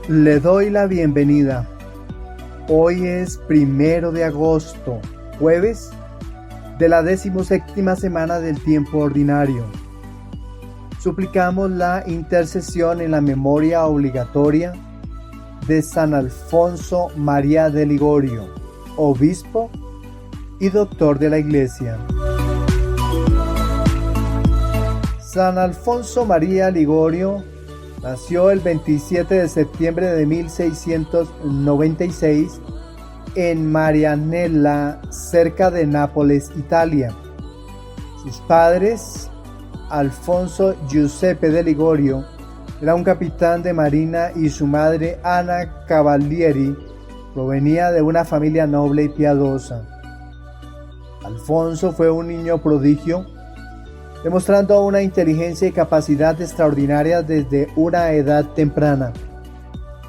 Le doy la bienvenida. Hoy es 1 de agosto, jueves de la 17ª semana del tiempo ordinario. Suplicamos la intercesión en la memoria obligatoria de San Alfonso María de Ligorio, obispo y doctor de la Iglesia. San Alfonso María Ligorio nació el 27 de septiembre de 1696 en Marianella, cerca de Nápoles, Italia. Sus padres, Alfonso Giuseppe de Ligorio, era un capitán de marina, y su madre, Anna Cavalieri, provenía de una familia noble y piadosa. Alfonso fue un niño prodigio, demostrando una inteligencia y capacidad extraordinarias desde una edad temprana.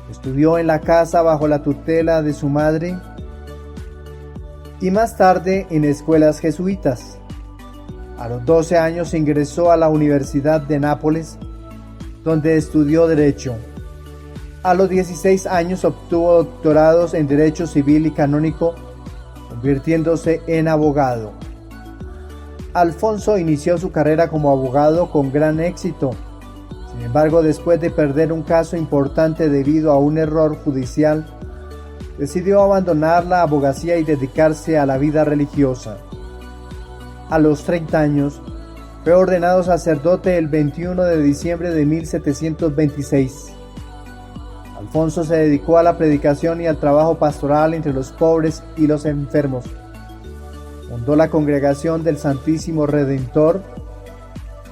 Estudió en la casa bajo la tutela de su madre y más tarde en escuelas jesuitas. A los 12 años ingresó a la Universidad de Nápoles, donde estudió Derecho. A los 16 años obtuvo doctorados en Derecho Civil y Canónico, convirtiéndose en abogado. Alfonso inició su carrera como abogado con gran éxito. Sin embargo, después de perder un caso importante debido a un error judicial, decidió abandonar la abogacía y dedicarse a la vida religiosa. A los 30 años, fue ordenado sacerdote el 21 de diciembre de 1726. Alfonso se dedicó a la predicación y al trabajo pastoral entre los pobres y los enfermos. Fundó la Congregación del Santísimo Redentor,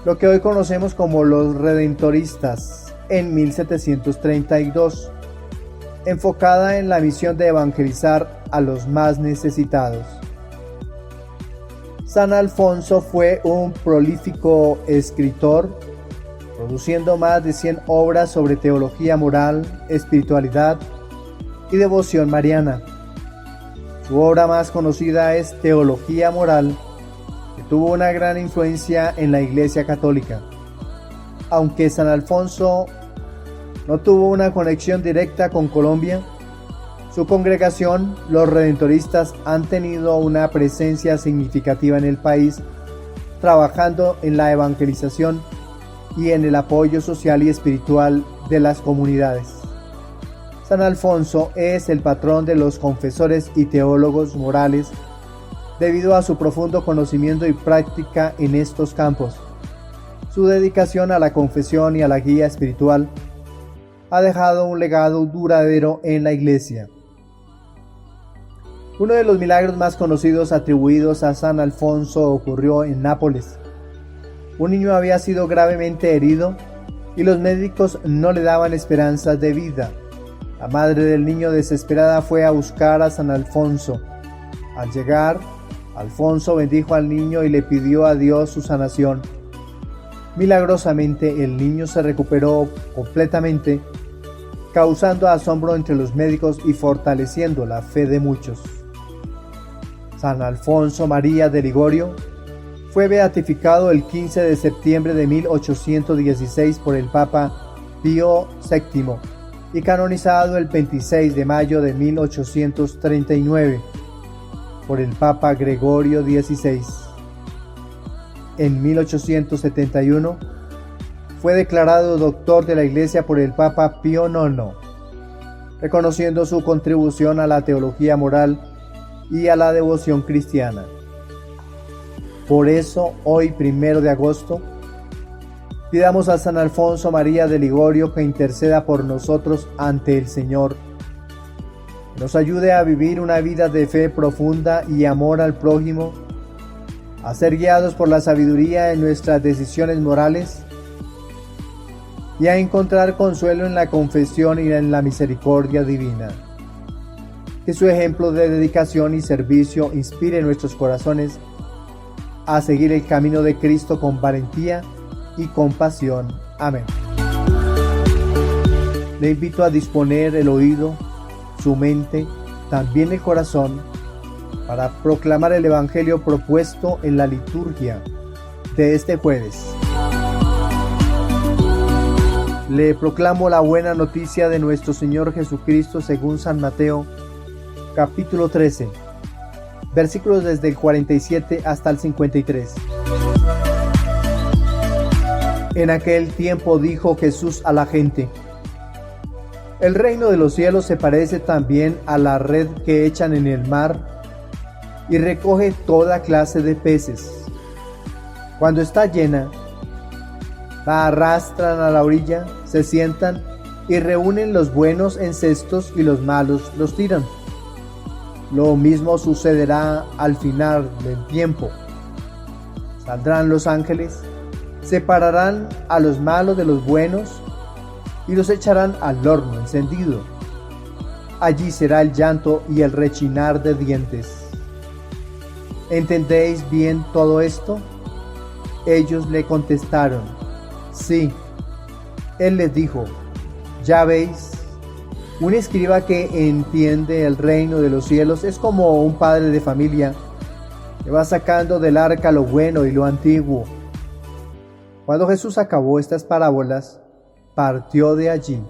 lo que hoy conocemos como los Redentoristas, en 1732, enfocada en la misión de evangelizar a los más necesitados. San Alfonso fue un prolífico escritor, produciendo más de 100 obras sobre teología moral, espiritualidad y devoción mariana. Su obra más conocida es Teología Moral, que tuvo una gran influencia en la Iglesia Católica. Aunque San Alfonso no tuvo una conexión directa con Colombia, su congregación, los Redentoristas, han tenido una presencia significativa en el país, trabajando en la evangelización y en el apoyo social y espiritual de las comunidades. San Alfonso es el patrón de los confesores y teólogos morales debido a su profundo conocimiento y práctica en estos campos. Su dedicación a la confesión y a la guía espiritual ha dejado un legado duradero en la Iglesia. Uno de los milagros más conocidos atribuidos a San Alfonso ocurrió en Nápoles. Un niño había sido gravemente herido y los médicos no le daban esperanzas de vida. La madre del niño, desesperada, fue a buscar a San Alfonso. Al llegar, Alfonso bendijo al niño y le pidió a Dios su sanación. Milagrosamente, el niño se recuperó completamente, causando asombro entre los médicos y fortaleciendo la fe de muchos. San Alfonso María de Ligorio fue beatificado el 15 de septiembre de 1816 por el Papa Pío VII y canonizado el 26 de mayo de 1839 por el Papa Gregorio XVI. En 1871 fue declarado doctor de la Iglesia por el Papa Pío IX, reconociendo su contribución a la teología moral y a la devoción cristiana. Por eso, hoy 1 de agosto, pidamos a San Alfonso María de Ligorio que interceda por nosotros ante el Señor, que nos ayude a vivir una vida de fe profunda y amor al prójimo, a ser guiados por la sabiduría en nuestras decisiones morales y a encontrar consuelo en la confesión y en la misericordia divina. Que su ejemplo de dedicación y servicio inspire nuestros corazones a seguir el camino de Cristo con valentía y compasión. Amén. Le invito a disponer el oído, su mente, también el corazón, para proclamar el Evangelio propuesto en la liturgia de este jueves. Le proclamo la buena noticia de nuestro Señor Jesucristo según San Mateo, capítulo 13, versículos desde el 47 hasta el 53. En aquel tiempo dijo Jesús a la gente: el reino de los cielos se parece también a la red que echan en el mar y recoge toda clase de peces. Cuando está llena, la arrastran a la orilla, se sientan y reúnen los buenos en cestos y los malos los tiran. Lo mismo sucederá al final del tiempo. Saldrán los ángeles, separarán a los malos de los buenos y los echarán al horno encendido. Allí será el llanto y el rechinar de dientes. ¿Entendéis bien todo esto? Ellos le contestaron: sí. Él les dijo: ya veis, un escriba que entiende el reino de los cielos es como un padre de familia que va sacando del arca lo bueno y lo antiguo. Cuando Jesús acabó estas parábolas, partió de allí.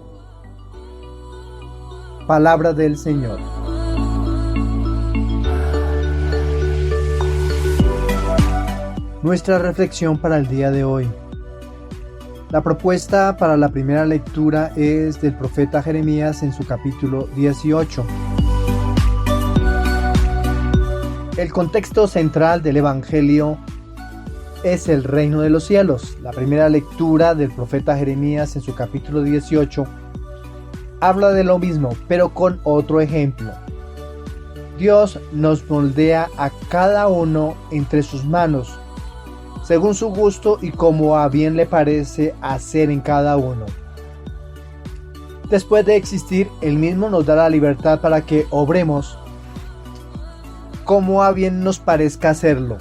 Palabra del Señor. Nuestra reflexión para el día de hoy. La propuesta para la primera lectura es del profeta Jeremías en su capítulo 18. El contexto central del Evangelio es el reino de los cielos. La primera lectura del profeta Jeremías en su capítulo 18 habla de lo mismo, pero con otro ejemplo. Dios nos moldea a cada uno entre sus manos, según su gusto y como a bien le parece hacer en cada uno. Después de existir, Él mismo nos da la libertad para que obremos como a bien nos parezca hacerlo.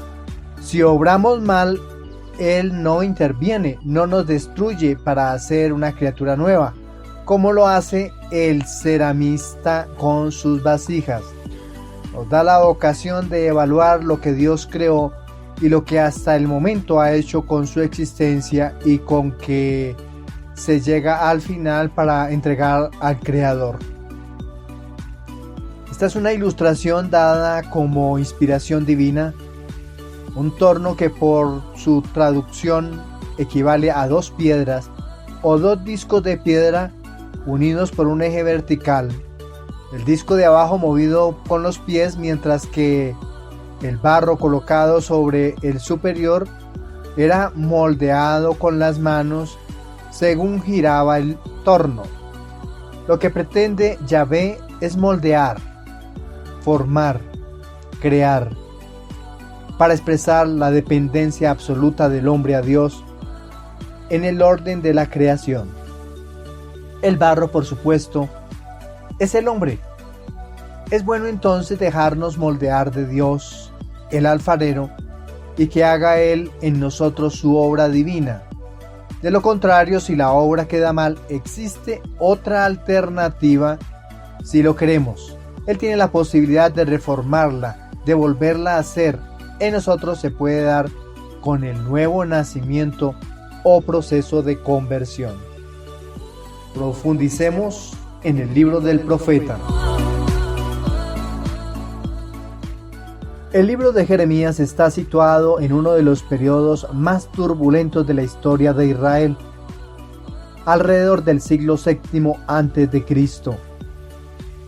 Si obramos mal, Él no interviene, no nos destruye para hacer una criatura nueva, como lo hace el ceramista con sus vasijas. Nos da la ocasión de evaluar lo que Dios creó y lo que hasta el momento ha hecho con su existencia y con que se llega al final para entregar al Creador. Esta es una ilustración dada como inspiración divina, un torno que por su traducción equivale a dos piedras o dos discos de piedra unidos por un eje vertical, el disco de abajo movido con los pies, mientras que el barro colocado sobre el superior era moldeado con las manos según giraba el torno. Lo que pretende Yahvé es moldear, formar, crear, para expresar la dependencia absoluta del hombre a Dios en el orden de la creación. El barro, por supuesto, es el hombre. Es bueno entonces dejarnos moldear de Dios, el alfarero, y que haga Él en nosotros su obra divina. De lo contrario, si la obra queda mal, existe otra alternativa si lo queremos. Él tiene la posibilidad de reformarla, de volverla a hacer. En nosotros se puede dar con el nuevo nacimiento o proceso de conversión. Profundicemos en el libro del profeta. El libro de Jeremías está situado en uno de los periodos más turbulentos de la historia de Israel, alrededor del siglo VII a.C.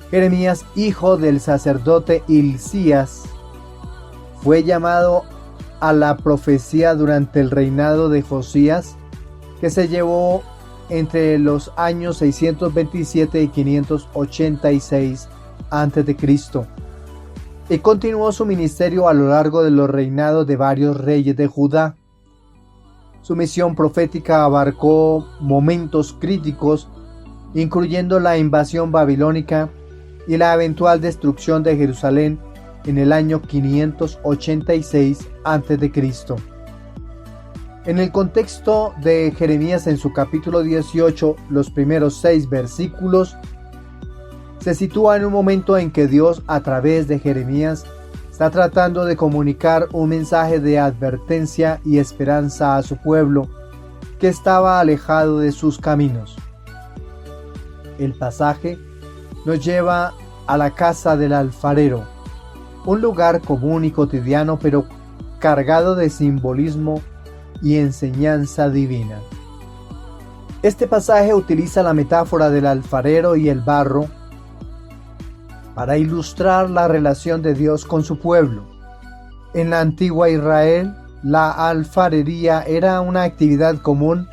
Jeremías, hijo del sacerdote Hilcías, fue llamado a la profecía durante el reinado de Josías, que se llevó entre los años 627 y 586 a.C., y continuó su ministerio a lo largo de los reinados de varios reyes de Judá. Su misión profética abarcó momentos críticos, incluyendo la invasión babilónica y la eventual destrucción de Jerusalén en el año 586 a.C. En el contexto de Jeremías, en su capítulo 18, los primeros 6 versículos, se sitúa en un momento en que Dios, a través de Jeremías, está tratando de comunicar un mensaje de advertencia y esperanza a su pueblo, que estaba alejado de sus caminos. El pasaje nos lleva a la casa del alfarero, un lugar común y cotidiano, pero cargado de simbolismo y enseñanza divina. Este pasaje utiliza la metáfora del alfarero y el barro para ilustrar la relación de Dios con su pueblo. En la antigua Israel, la alfarería era una actividad común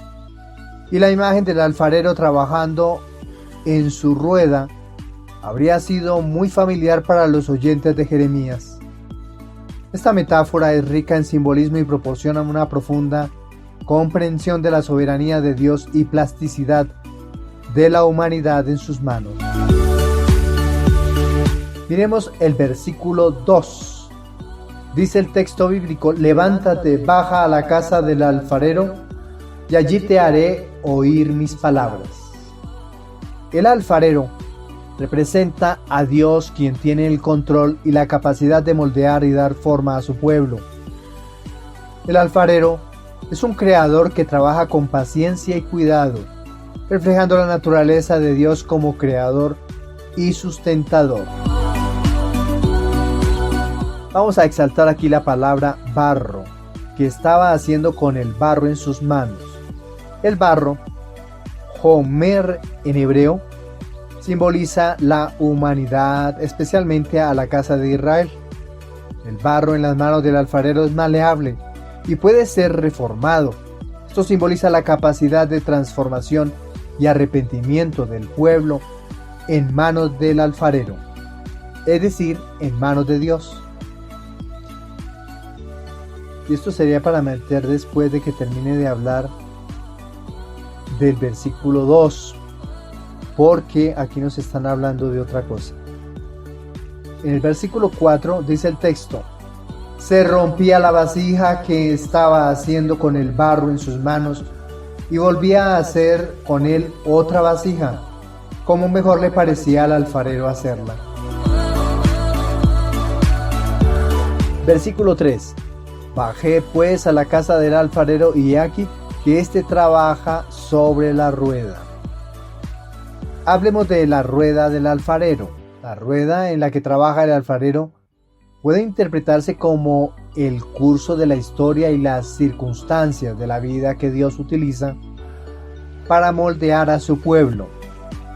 y la imagen del alfarero trabajando en su rueda habría sido muy familiar para los oyentes de Jeremías. Esta metáfora es rica en simbolismo y proporciona una profunda comprensión de la soberanía de Dios y plasticidad de la humanidad en sus manos. Miremos el versículo 2. Dice el texto bíblico: levántate, baja a la casa del alfarero, y allí te haré oír mis palabras. El alfarero representa a Dios, quien tiene el control y la capacidad de moldear y dar forma a su pueblo. El alfarero es un creador que trabaja con paciencia y cuidado, reflejando la naturaleza de Dios como creador y sustentador. Vamos a exaltar aquí la palabra barro, que estaba haciendo con el barro en sus manos. El barro, homer en hebreo, simboliza la humanidad, especialmente a la casa de Israel. El barro en las manos del alfarero es maleable y puede ser reformado. Esto simboliza la capacidad de transformación y arrepentimiento del pueblo en manos del alfarero, es decir, en manos de Dios. Y esto sería para meter después de que termine de hablar del versículo 2, porque aquí nos están hablando de otra cosa. En el versículo 4 dice el texto: se rompía la vasija que estaba haciendo con el barro en sus manos y volvía a hacer con él otra vasija, como mejor le parecía al alfarero hacerla. Versículo 3: bajé pues a la casa del alfarero, y he aquí que éste trabaja sobre la rueda. Hablemos de la rueda del alfarero. La rueda en la que trabaja el alfarero puede interpretarse como el curso de la historia y las circunstancias de la vida que Dios utiliza para moldear a su pueblo.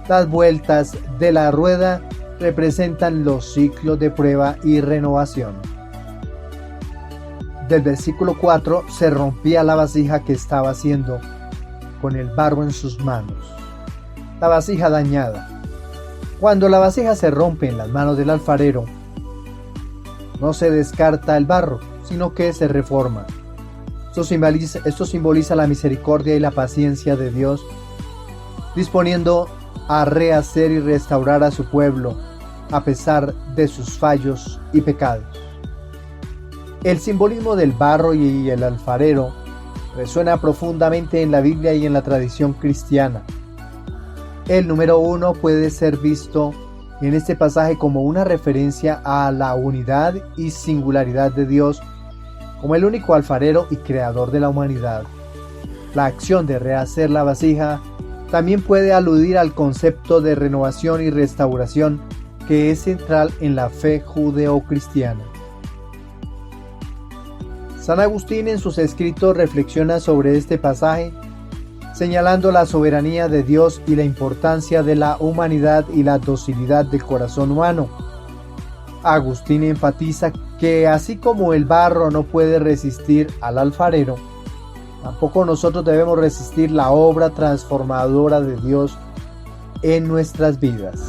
Las vueltas de la rueda representan los ciclos de prueba y renovación. Del versículo 4: se rompía la vasija que estaba haciendo con el barro en sus manos. La vasija dañada. Cuando la vasija se rompe en las manos del alfarero, no se descarta el barro, sino que se reforma. Esto simboliza la misericordia y la paciencia de Dios, disponiendo a rehacer y restaurar a su pueblo a pesar de sus fallos y pecados. El simbolismo del barro y el alfarero resuena profundamente en la Biblia y en la tradición cristiana. El número 1 puede ser visto en este pasaje como una referencia a la unidad y singularidad de Dios como el único alfarero y creador de la humanidad. La acción de rehacer la vasija también puede aludir al concepto de renovación y restauración que es central en la fe judeocristiana. San Agustín en sus escritos reflexiona sobre este pasaje, señalando la soberanía de Dios y la importancia de la humanidad y la docilidad del corazón humano. Agustín enfatiza que así como el barro no puede resistir al alfarero, tampoco nosotros debemos resistir la obra transformadora de Dios en nuestras vidas.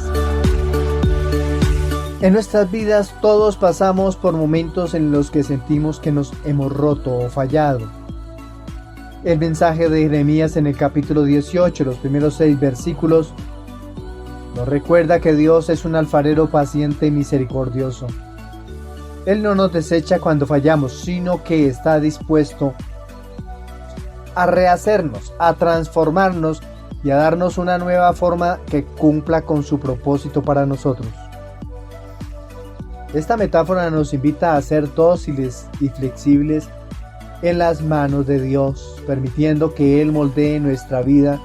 En nuestras vidas todos pasamos por momentos en los que sentimos que nos hemos roto o fallado. El mensaje de Jeremías en el capítulo 18, los primeros 6 versículos, nos recuerda que Dios es un alfarero paciente y misericordioso. Él no nos desecha cuando fallamos, sino que está dispuesto a rehacernos, a transformarnos y a darnos una nueva forma que cumpla con su propósito para nosotros. Esta metáfora nos invita a ser dóciles y flexibles en las manos de Dios, permitiendo que Él moldee nuestra vida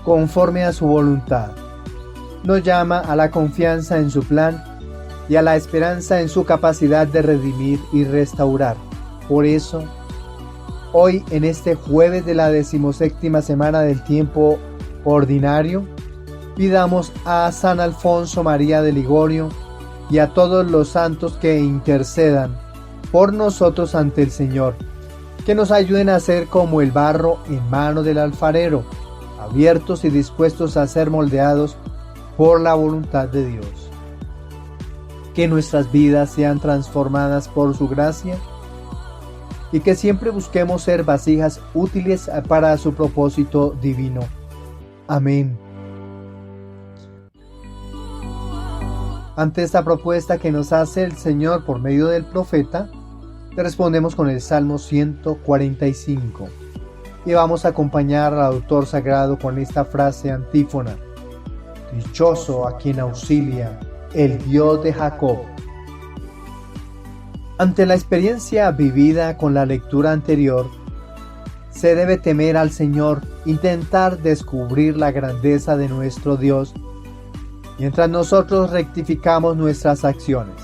conforme a su voluntad. Nos llama a la confianza en su plan y a la esperanza en su capacidad de redimir y restaurar. Por eso, hoy en este jueves de la 17ª semana del tiempo ordinario, pidamos a San Alfonso María de Ligorio y a todos los santos que intercedan por nosotros ante el Señor, que nos ayuden a ser como el barro en mano del alfarero, abiertos y dispuestos a ser moldeados por la voluntad de Dios. Que nuestras vidas sean transformadas por su gracia y que siempre busquemos ser vasijas útiles para su propósito divino. Amén. Ante esta propuesta que nos hace el Señor por medio del profeta, le respondemos con el Salmo 145 y vamos a acompañar al autor sagrado con esta frase antífona: dichoso a quien auxilia el Dios de Jacob. Ante la experiencia vivida con la lectura anterior, se debe temer al Señor, intentar descubrir la grandeza de nuestro Dios, mientras nosotros rectificamos nuestras acciones.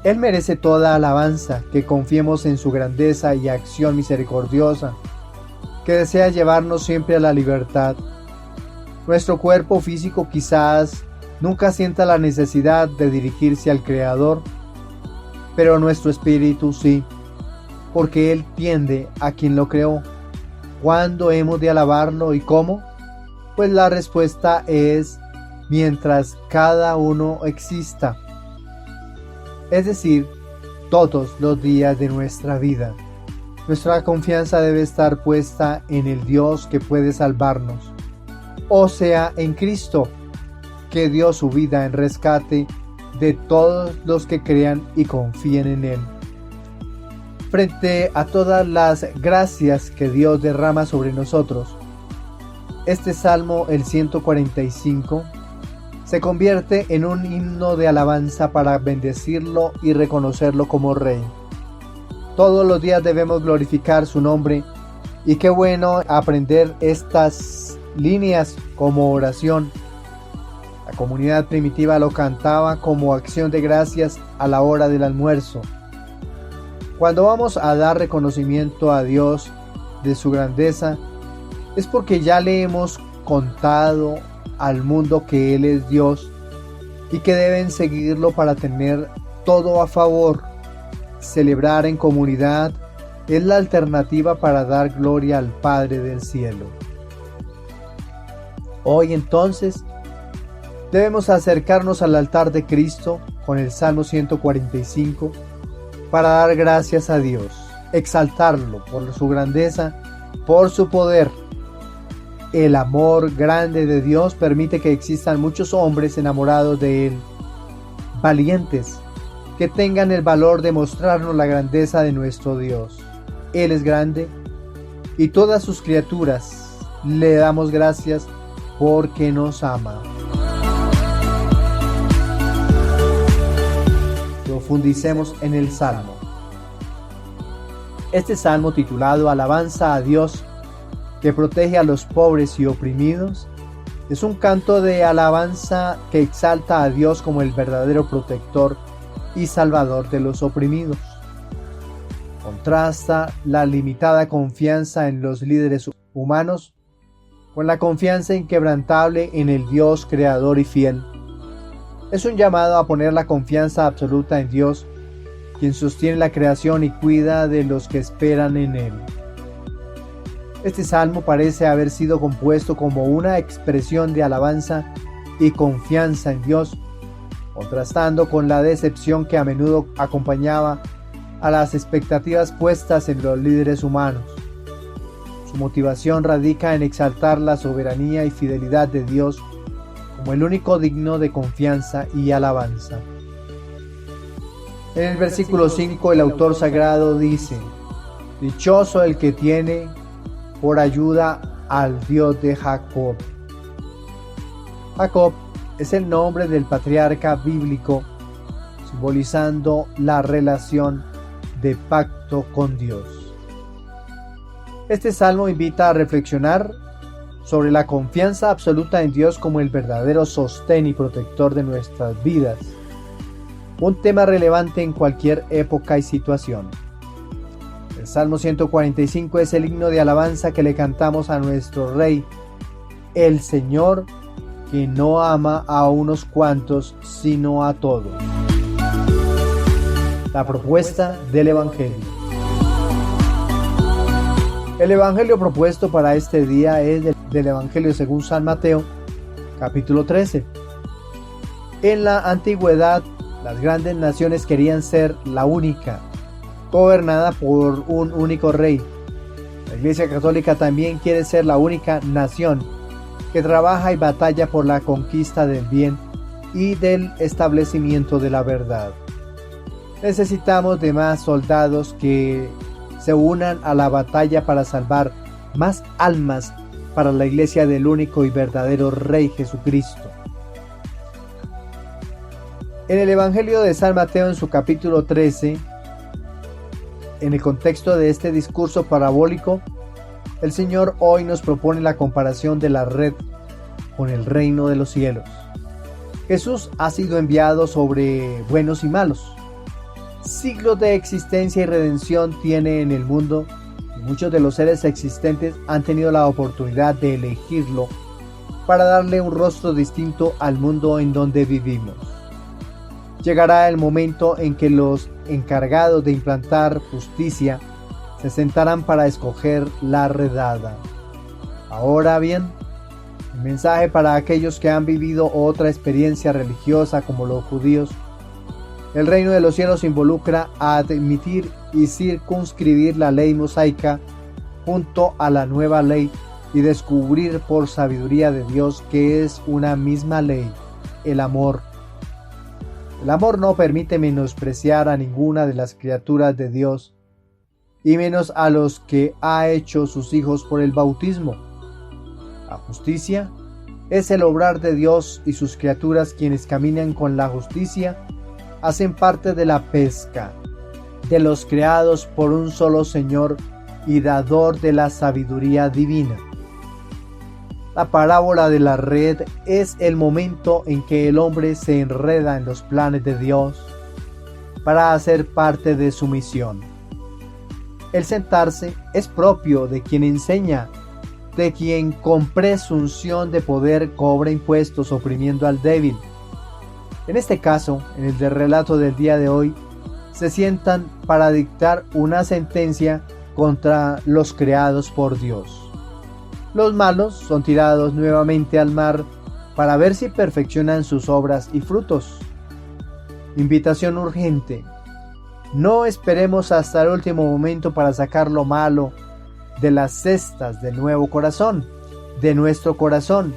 Él merece toda alabanza, que confiemos en su grandeza y acción misericordiosa, que desea llevarnos siempre a la libertad. Nuestro cuerpo físico quizás nunca sienta la necesidad de dirigirse al Creador, pero nuestro espíritu sí, porque Él tiende a quien lo creó. ¿Cuándo hemos de alabarlo y cómo? Pues la respuesta es mientras cada uno exista, es decir, todos los días de nuestra vida. Nuestra confianza debe estar puesta en el Dios que puede salvarnos, o sea, en Cristo, que dio su vida en rescate de todos los que crean y confíen en Él. Frente a todas las gracias que Dios derrama sobre nosotros, este Salmo, el 145, se convierte en un himno de alabanza para bendecirlo y reconocerlo como Rey. Todos los días debemos glorificar su nombre, y qué bueno aprender estas líneas como oración. La comunidad primitiva lo cantaba como acción de gracias a la hora del almuerzo. Cuando vamos a dar reconocimiento a Dios de su grandeza, es porque ya le hemos contado al mundo que Él es Dios y que deben seguirlo para tener todo a favor. Celebrar en comunidad es la alternativa para dar gloria al Padre del cielo. Hoy entonces debemos acercarnos al altar de Cristo con el Salmo 145 para dar gracias a Dios, exaltarlo por su grandeza, por su poder. El amor grande de Dios permite que existan muchos hombres enamorados de Él, valientes, que tengan el valor de mostrarnos la grandeza de nuestro Dios. Él es grande y todas sus criaturas le damos gracias porque nos ama. Profundicemos en el Salmo. Este Salmo, titulado Alabanza a Dios, que protege a los pobres y oprimidos, es un canto de alabanza que exalta a Dios como el verdadero protector y salvador de los oprimidos. Contrasta la limitada confianza en los líderes humanos con la confianza inquebrantable en el Dios creador y fiel. Es un llamado a poner la confianza absoluta en Dios, quien sostiene la creación y cuida de los que esperan en Él. Este salmo parece haber sido compuesto como una expresión de alabanza y confianza en Dios, contrastando con la decepción que a menudo acompañaba a las expectativas puestas en los líderes humanos. Su motivación radica en exaltar la soberanía y fidelidad de Dios como el único digno de confianza y alabanza. En el versículo 5 el autor sagrado dice: dichoso el que tiene por ayuda al Dios de Jacob. Jacob es el nombre del patriarca bíblico, simbolizando la relación de pacto con Dios. Este salmo invita a reflexionar sobre la confianza absoluta en Dios como el verdadero sostén y protector de nuestras vidas, un tema relevante en cualquier época y situación. El Salmo 145 es el himno de alabanza que le cantamos a nuestro Rey, el Señor, que no ama a unos cuantos, sino a todos. La propuesta del Evangelio. El Evangelio propuesto para este día es del Evangelio según San Mateo, capítulo 13. En la antigüedad, las grandes naciones querían ser la única, gobernada por un único rey. La Iglesia Católica también quiere ser la única nación que trabaja y batalla por la conquista del bien y del establecimiento de la verdad. Necesitamos de más soldados que se unan a la batalla para salvar más almas para la Iglesia del único y verdadero Rey Jesucristo. En el Evangelio de San Mateo, en su capítulo 13, en el contexto de este discurso parabólico, el Señor hoy nos propone la comparación de la red con el reino de los cielos. Jesús ha sido enviado sobre buenos y malos. Siglos de existencia y redención tiene en el mundo y muchos de los seres existentes han tenido la oportunidad de elegirlo para darle un rostro distinto al mundo en donde vivimos. Llegará el momento en que los encargados de implantar justicia se sentarán para escoger la redada. Ahora bien, el mensaje para aquellos que han vivido otra experiencia religiosa como los judíos: el reino de los cielos involucra a admitir y circunscribir la ley mosaica junto a la nueva ley y descubrir por sabiduría de Dios que es una misma ley, el amor. El amor no permite menospreciar a ninguna de las criaturas de Dios, y menos a los que ha hecho sus hijos por el bautismo. La justicia es el obrar de Dios, y sus criaturas, quienes caminan con la justicia, hacen parte de la pesca, de los creados por un solo Señor y dador de la sabiduría divina. La parábola de la red es el momento en que el hombre se enreda en los planes de Dios para hacer parte de su misión. El sentarse es propio de quien enseña, de quien con presunción de poder cobra impuestos oprimiendo al débil. En este caso, en el del relato del día de hoy, se sientan para dictar una sentencia contra los creados por Dios. Los malos son tirados nuevamente al mar para ver si perfeccionan sus obras y frutos. Invitación urgente: no esperemos hasta el último momento para sacar lo malo de las cestas del nuevo corazón, de nuestro corazón.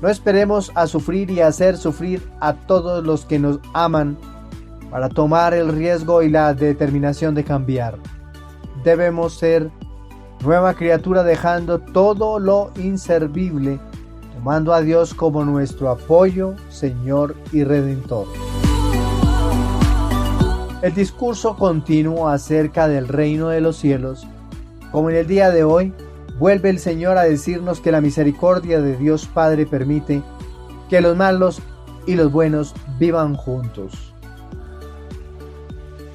No esperemos a sufrir y hacer sufrir a todos los que nos aman para tomar el riesgo y la determinación de cambiar. Debemos ser nueva criatura dejando todo lo inservible, tomando a Dios como nuestro apoyo, Señor y Redentor. El discurso continuo acerca del reino de los cielos, como en el día de hoy, vuelve el Señor a decirnos que la misericordia de Dios Padre permite que los malos y los buenos vivan juntos,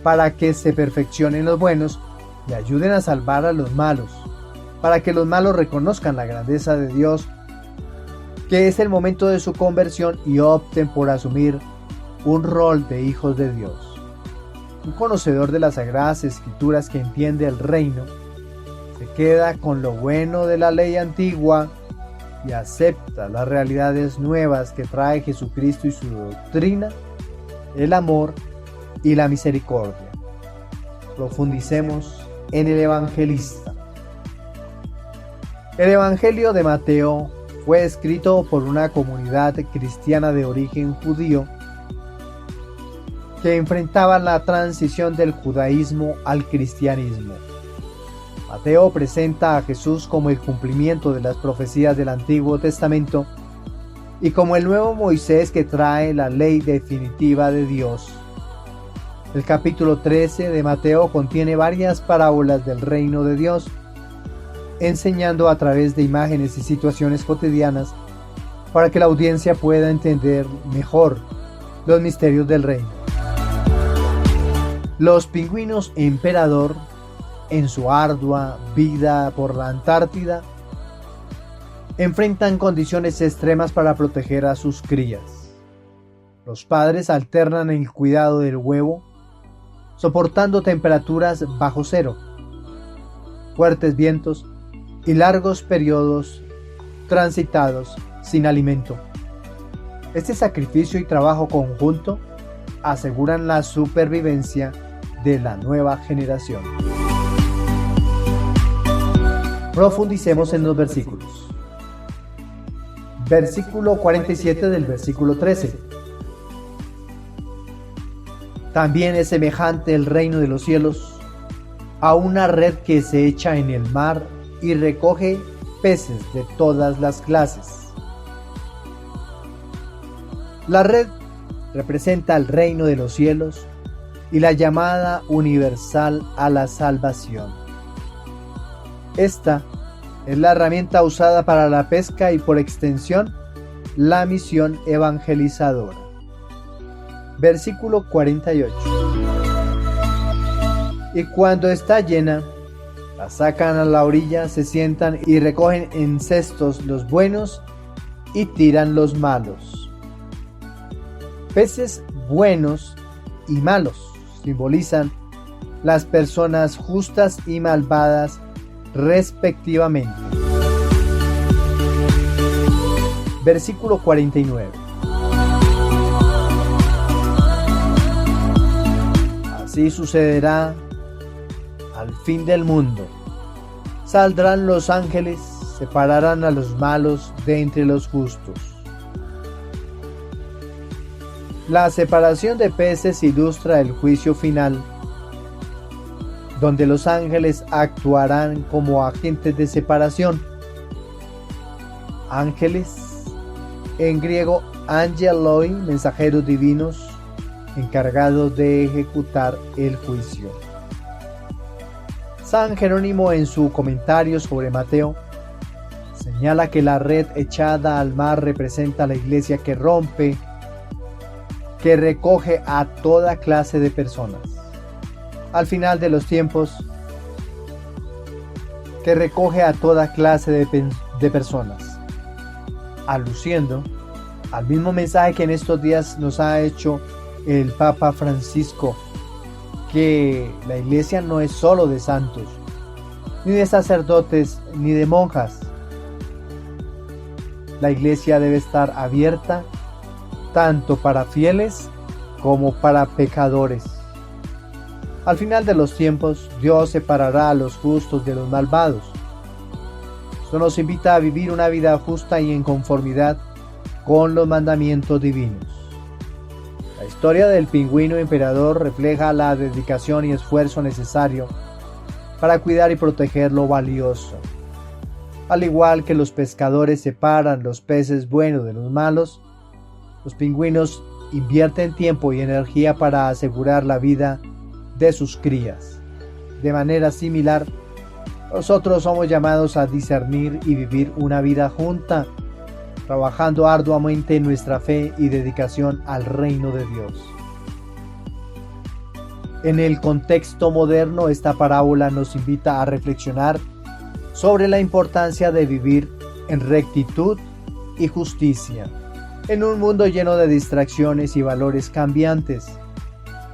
para que se perfeccionen los buenos y ayuden a salvar a los malos, para que los malos reconozcan la grandeza de Dios, que es el momento de su conversión, y opten por asumir un rol de hijos de Dios. Un conocedor de las Sagradas Escrituras que entiende el reino se queda con lo bueno de la ley antigua y acepta las realidades nuevas que trae Jesucristo y su doctrina, el amor y la misericordia. Profundicemos en el evangelista. El Evangelio de Mateo fue escrito por una comunidad cristiana de origen judío que enfrentaba la transición del judaísmo al cristianismo. Mateo presenta a Jesús como el cumplimiento de las profecías del Antiguo Testamento y como el nuevo Moisés que trae la ley definitiva de Dios. El capítulo 13 de Mateo contiene varias parábolas del reino de Dios, enseñando a través de imágenes y situaciones cotidianas para que la audiencia pueda entender mejor los misterios del reino. Los pingüinos emperador, en su ardua vida por la Antártida, enfrentan condiciones extremas para proteger a sus crías. Los padres alternan el cuidado del huevo, soportando temperaturas bajo cero, fuertes vientos y largos periodos transitados sin alimento. Este sacrificio y trabajo conjunto aseguran la supervivencia de la nueva generación. Profundicemos en los versículos. Versículo 47 del versículo 13. También es semejante el reino de los cielos a una red que se echa en el mar y recoge peces de todas las clases. La red representa el reino de los cielos y la llamada universal a la salvación. Esta es la herramienta usada para la pesca y por extensión la misión evangelizadora. Versículo 48. Y cuando está llena, la sacan a la orilla, se sientan y recogen en cestos los buenos y tiran los malos. Peces buenos y malos simbolizan las personas justas y malvadas respectivamente. Versículo 49. Así sucederá al fin del mundo. Saldrán los ángeles, separarán a los malos de entre los justos. La separación de peces ilustra el juicio final, donde los ángeles actuarán como agentes de separación. Ángeles, en griego angeloi, mensajeros divinos, encargados de ejecutar el juicio. San Jerónimo, en su comentario sobre Mateo, señala que la red echada al mar representa a la iglesia que rompe, que recoge a toda clase de personas. Al final de los tiempos, que recoge a toda clase de personas, aluciendo al mismo mensaje que en estos días nos ha hecho el Papa Francisco, que la iglesia no es solo de santos, ni de sacerdotes, ni de monjas. La iglesia debe estar abierta tanto para fieles como para pecadores. Al final de los tiempos, Dios separará a los justos de los malvados. Esto nos invita a vivir una vida justa y en conformidad con los mandamientos divinos. La historia del pingüino emperador refleja la dedicación y esfuerzo necesario para cuidar y proteger lo valioso. Al igual que los pescadores separan los peces buenos de los malos, los pingüinos invierten tiempo y energía para asegurar la vida de sus crías. De manera similar, nosotros somos llamados a discernir y vivir una vida junta, trabajando arduamente en nuestra fe y dedicación al reino de Dios. En el contexto moderno, esta parábola nos invita a reflexionar sobre la importancia de vivir en rectitud y justicia. En un mundo lleno de distracciones y valores cambiantes,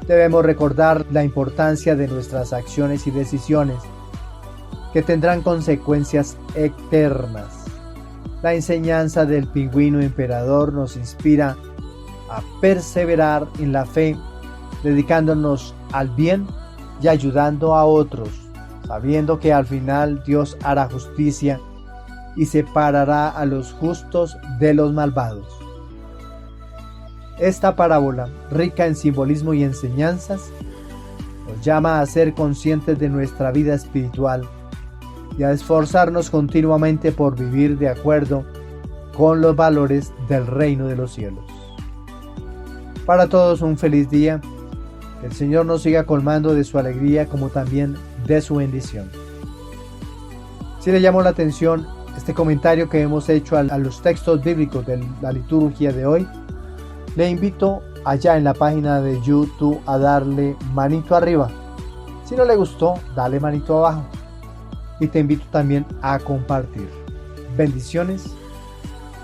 debemos recordar la importancia de nuestras acciones y decisiones, que tendrán consecuencias eternas. La enseñanza del pingüino emperador nos inspira a perseverar en la fe, dedicándonos al bien y ayudando a otros, sabiendo que al final Dios hará justicia y separará a los justos de los malvados. Esta parábola, rica en simbolismo y enseñanzas, nos llama a ser conscientes de nuestra vida espiritual y a esforzarnos continuamente por vivir de acuerdo con los valores del reino de los cielos. Para todos un feliz día, que el Señor nos siga colmando de su alegría como también de su bendición. Si le llamó la atención este comentario que hemos hecho a los textos bíblicos de la liturgia de hoy, le invito allá en la página de YouTube a darle manito arriba. Si no le gustó, dale manito abajo. Y te invito también a compartir. Bendiciones,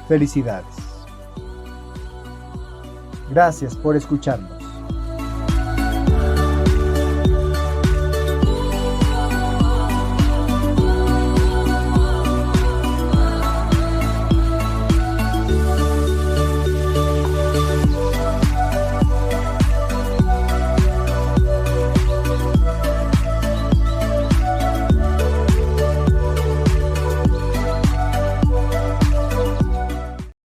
felicidades. Gracias por escucharnos.